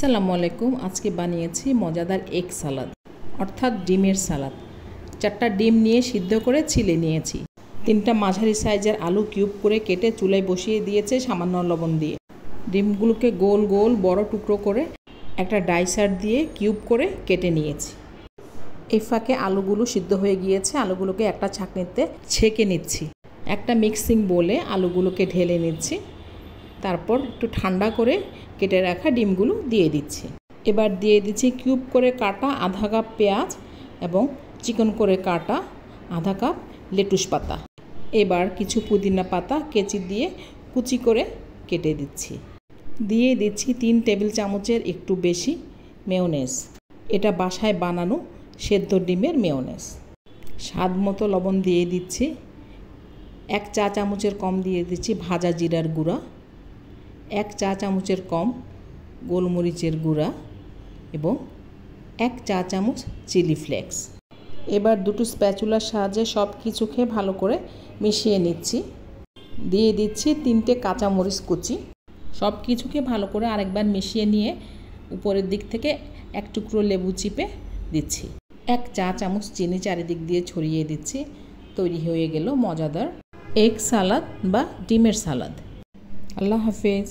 আসসালামু আলাইকুম। আজকে বানিয়েছি মজাদার এগ সালাদ অর্থাৎ ডিমের সালাদ। 4টা ডিম নিয়ে সিদ্ধ করে ছিলে নিয়েছি। 3টা মাঝারি সাইজের আলু কিউব করে কেটে চুলায় বসিয়ে দিয়েছে সামান্য লবণ দিয়ে। ডিমগুলোকে গোল গোল বড় টুকরো করে একটা ডাইসার দিয়ে কিউব করে কেটে নিয়েছি। এই ফাঁকে আলুগুলো সিদ্ধ হয়ে গিয়েছে। আলুগুলোকে একটা ছাঁকনিতে ছেঁকে নিচ্ছি। একটা মিক্সিং বোলে আলুগুলোকে ঢেলে নিচ্ছি। তারপর একটু ঠান্ডা করে কেটে রাখা ডিমগুলো দিয়ে দিচ্ছি। এবার দিয়ে দিচ্ছি কিউব করে কাটা আধা কাপ পেঁয়াজ এবং চিকন করে কাটা আধা কাপ লেটুস পাতা। এবার কিছু পুদিনা পাতা কেচি দিয়ে কুচি করে কেটে দিচ্ছি। দিয়ে দিচ্ছি 3 টেবিল চামচের একটু বেশি মেয়োনেজ। এটা বাসায় বানানো সেদ্ধ ডিমের মেয়োনেজ। স্বাদ মতো লবণ দিয়ে দিচ্ছি। 1 চা চামচের কম দিয়ে দিচ্ছি ভাজা জিরার গুঁড়া, 1 চা চামচের কম গোলমরিচের গুঁড়া এবং 1 চা চামচ চিলি ফ্লেক্স। এবার দুটো স্প্যাচুলার সাহায্যে সব কিছুকে ভালো করে মিশিয়ে নিচ্ছি। দিয়ে দিচ্ছি 3টে কাঁচামরিচ কুচি। সব কিছুকে ভালো করে আরেকবার মিশিয়ে নিয়ে উপরের দিক থেকে 1 টুকরো লেবু চিপে দিচ্ছি। 1 চা চামচ চিনি চারিদিক দিয়ে ছড়িয়ে দিচ্ছি। তৈরি হয়ে গেল মজাদার এগ সালাদ বা ডিমের সালাদ। আল্লাহ হাফেজ।